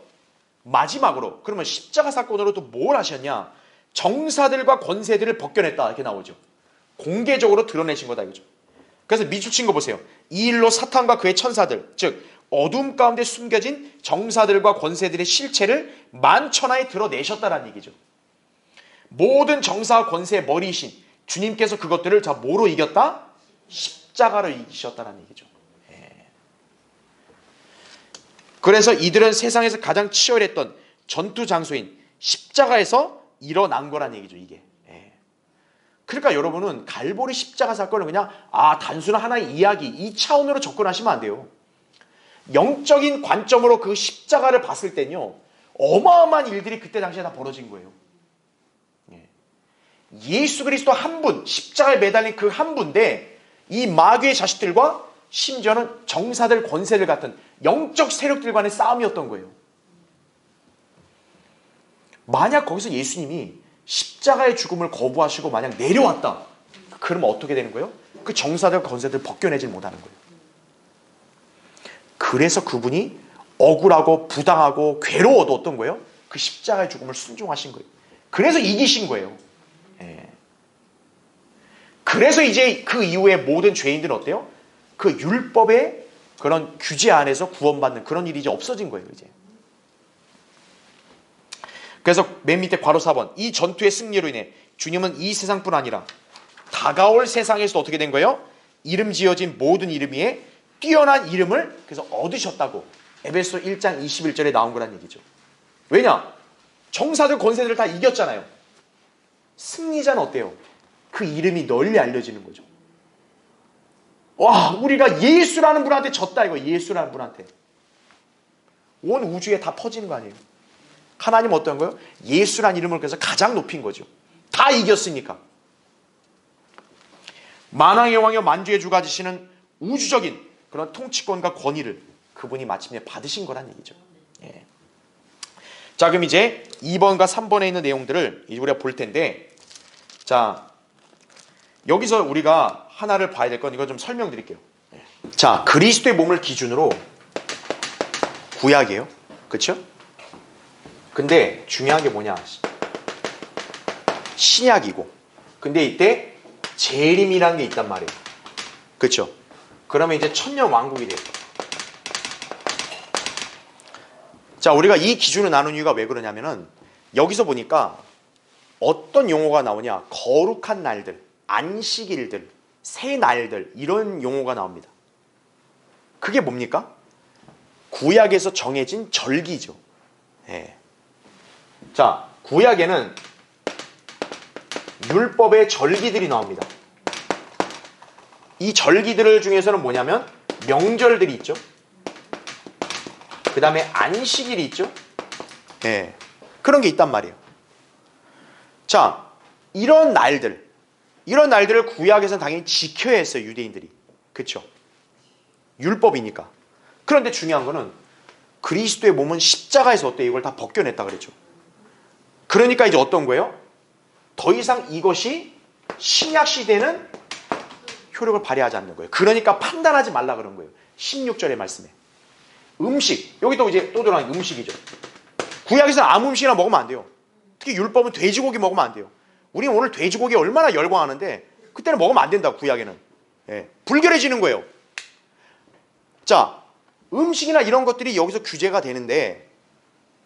마지막으로 그러면 십자가 사건으로 또 뭘 하셨냐? 정사들과 권세들을 벗겨냈다 이렇게 나오죠. 공개적으로 드러내신 거다 이거죠. 그래서 밑줄친 거 보세요. 이 일로 사탄과 그의 천사들 즉 어둠 가운데 숨겨진 정사들과 권세들의 실체를 만천하에 드러내셨다라는 얘기죠. 모든 정사와 권세의 머리이신 주님께서 그것들을 자 뭐로 이겼다? 십자가로 이기셨다는 얘기죠. 그래서 이들은 세상에서 가장 치열했던 전투 장소인 십자가에서 일어난 거란 얘기죠. 이게. 그러니까 여러분은 갈보리 십자가 사건을 그냥 단순한 하나의 이야기 이 차원으로 접근하시면 안 돼요. 영적인 관점으로 그 십자가를 봤을 땐요 어마어마한 일들이 그때 당시에 다 벌어진 거예요. 예수 그리스도 한 분, 십자가에 매달린 그 한 분인데 이 마귀의 자식들과 심지어는 정사들, 권세들 같은 영적 세력들 간의 싸움이었던 거예요. 만약 거기서 예수님이 십자가의 죽음을 거부하시고 만약 내려왔다. 그러면 어떻게 되는 거예요? 그 정사들, 권세들 벗겨내질 못하는 거예요. 그래서 그분이 억울하고 부당하고 괴로워도 어떤 거예요? 그 십자가의 죽음을 순종하신 거예요. 그래서 이기신 거예요. 그래서 이제 그 이후에 모든 죄인들은 어때요? 그 율법의 그런 규제 안에서 구원받는 그런 일이 이제 없어진 거예요. 이제. 그래서 맨 밑에 괄호 4번 이 전투의 승리로 인해 주님은 이 세상뿐 아니라 다가올 세상에서도 어떻게 된 거예요? 이름 지어진 모든 이름 위에 뛰어난 이름을 그래서 얻으셨다고 에베소 1장 21절에 나온 거란 얘기죠. 왜냐? 정사들 권세들을 다 이겼잖아요. 승리자는 어때요? 그 이름이 널리 알려지는 거죠. 와, 우리가 예수라는 분한테 졌다 이거. 예수라는 분한테. 온 우주에 다 퍼지는 거 아니에요. 하나님은 어떤 거예요? 예수라는 이름을 그래서 가장 높인 거죠. 다 이겼으니까. 만왕의 왕이요 만주의 주가 지시는 우주적인 그런 통치권과 권위를 그분이 마침내 받으신 거란 얘기죠. 자, 그럼 이제 2번과 3번에 있는 내용들을 이제 우리가 볼 텐데, 자, 여기서 우리가 하나를 봐야 될 건 이거 좀 설명드릴게요. 자, 그리스도의 몸을 기준으로 구약이에요. 그렇죠? 근데 중요한 게 뭐냐? 신약이고. 근데 이때 재림이라는 게 있단 말이에요. 그렇죠? 그러면 이제 천년 왕국이 돼요. 자, 우리가 이 기준을 나눈 이유가 왜 그러냐면은 여기서 보니까 어떤 용어가 나오냐? 거룩한 날들, 안식일들, 새 날들 이런 용어가 나옵니다. 그게 뭡니까? 구약에서 정해진 절기죠. 자, 구약에는 율법의 절기들이 나옵니다. 이 절기들 중에서는 뭐냐면 명절들이 있죠. 그 다음에 안식일이 있죠. 그런 게 있단 말이에요. 자, 이런 날들을 구약에서는 당연히 지켜야 했어요. 유대인들이. 그렇죠? 율법이니까. 그런데 중요한 거는 그리스도의 몸은 십자가에서 어때? 이걸 다 벗겨냈다 그랬죠. 그러니까 이제 어떤 거예요? 더 이상 이것이 신약 시대는 효력을 발휘하지 않는 거예요. 그러니까 판단하지 말라 그런 거예요. 16절의 말씀에. 음식. 여기 또 이제 또 들어가는 음식이죠. 구약에서는 아무 음식이나 먹으면 안 돼요. 특히 율법은 돼지고기 먹으면 안 돼요. 우리는 오늘 돼지고기에 얼마나 열광하는데 그때는 먹으면 안 된다. 구약에는. 불결해지는 거예요. 자, 음식이나 이런 것들이 여기서 규제가 되는데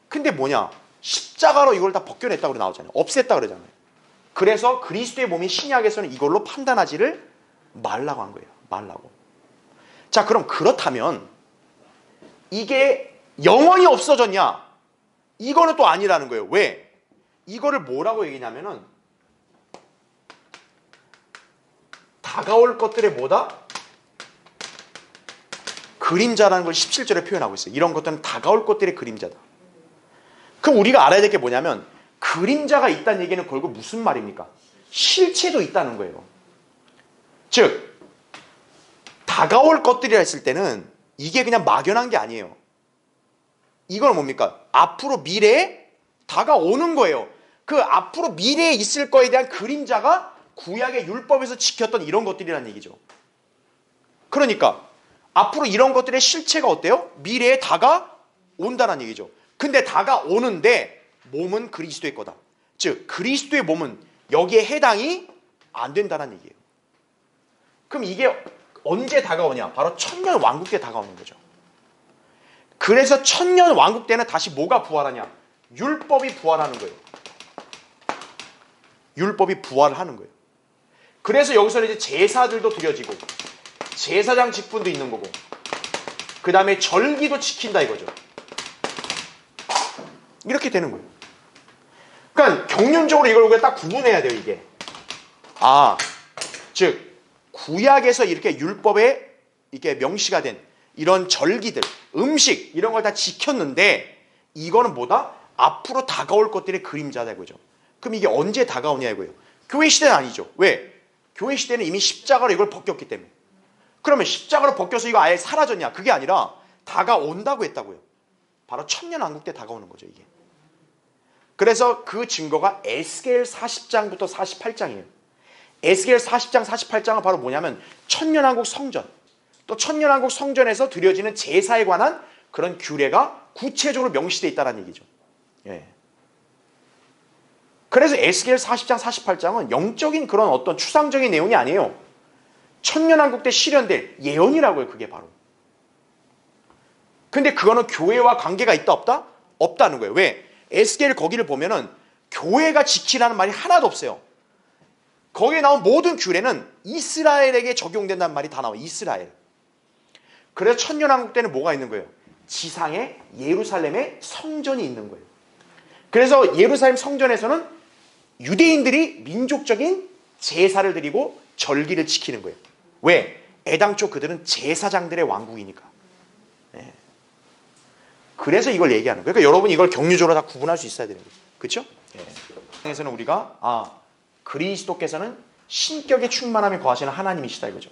근데 뭐냐? 십자가로 이걸 다 벗겨냈다고 나오잖아요. 없앴다 그러잖아요. 그래서 그리스도의 몸인 신약에서는 이걸로 판단하지를 말라고 한 거예요. 말라고. 자, 그럼 그렇다면 이게 영원히 없어졌냐? 이거는 또 아니라는 거예요. 왜? 이거를 뭐라고 얘기냐면은 다가올 것들의 뭐다? 그림자라는 걸 17절에 표현하고 있어요. 이런 것들은 다가올 것들의 그림자다. 그럼 우리가 알아야 될 게 뭐냐면 그림자가 있다는 얘기는 결국 무슨 말입니까? 실체도 있다는 거예요. 즉 다가올 것들이라 했을 때는 이게 그냥 막연한 게 아니에요. 이건 뭡니까? 앞으로 미래에 다가오는 거예요. 그 앞으로 미래에 있을 거에 대한 그림자가 구약의 율법에서 지켰던 이런 것들이란 얘기죠. 그러니까 앞으로 이런 것들의 실체가 어때요? 미래에 다가온다는 얘기죠. 근데 다가오는데 몸은 그리스도의 거다. 즉 그리스도의 몸은 여기에 해당이 안 된다는 얘기예요. 그럼 이게 언제 다가오냐? 바로 천년 왕국 때 다가오는 거죠. 그래서 천년 왕국 때는 다시 뭐가 부활하냐? 율법이 부활하는 거예요. 율법이 부활을 하는 거예요. 그래서 여기서 이제 제사들도 드려지고 제사장 직분도 있는 거고 그 다음에 절기도 지킨다 이거죠. 이렇게 되는 거예요. 그러니까 경륜적으로 이걸 우리가 딱 구분해야 돼요. 이게 즉 구약에서 이렇게 율법에 이렇게 명시가 된 이런 절기들, 음식 이런 걸 다 지켰는데 이거는 뭐다? 앞으로 다가올 것들의 그림자다 이거죠. 그럼 이게 언제 다가오냐 이거예요. 교회 시대는 아니죠. 왜? 교회 시대는 이미 십자가로 이걸 벗겼기 때문에. 그러면 십자가로 벗겨서 이거 아예 사라졌냐? 그게 아니라 다가온다고 했다고요. 바로 천년왕국 때 다가오는 거죠 이게. 그래서 그 증거가 에스겔 40장부터 48장이에요. 에스겔 40장 48장은 바로 뭐냐면 천년왕국 성전, 또 천년왕국 성전에서 드려지는 제사에 관한 그런 규례가 구체적으로 명시되어 있다는 얘기죠. 예. 그래서 에스겔 40장 48장은 영적인 그런 어떤 추상적인 내용이 아니에요. 천년왕국 때 실현될 예언이라고요. 그게 바로. 근데 그거는 교회와 관계가 있다 없다? 없다는 거예요. 왜? 에스겔 거기를 보면은 교회가 지키라는 말이 하나도 없어요. 거기에 나온 모든 규례는 이스라엘에게 적용된다는 말이 다 나와요. 이스라엘. 그래서 천년왕국 때는 뭐가 있는 거예요? 지상에 예루살렘에 성전이 있는 거예요. 그래서 예루살렘 성전에서는 유대인들이 민족적인 제사를 드리고 절기를 지키는 거예요. 왜? 애당초 그들은 제사장들의 왕국이니까. 네. 그래서 이걸 얘기하는 거예요. 그러니까 여러분 이걸 경륜적으로 다 구분할 수 있어야 되는 거예요. 그렇죠? 에서는 우리가 그리스도께서는 신격의 충만함이 거하시는 하나님이시다 이거죠.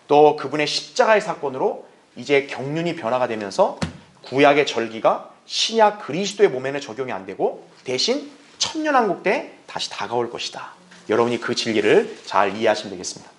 또 그분의 십자가의 사건으로 이제 경륜이 변화가 되면서 구약의 절기가 신약 그리스도의 몸에는 적용이 안 되고 대신 천년왕국 때 다시 다가올 것이다. 여러분이 그 진리를 잘 이해하시면 되겠습니다.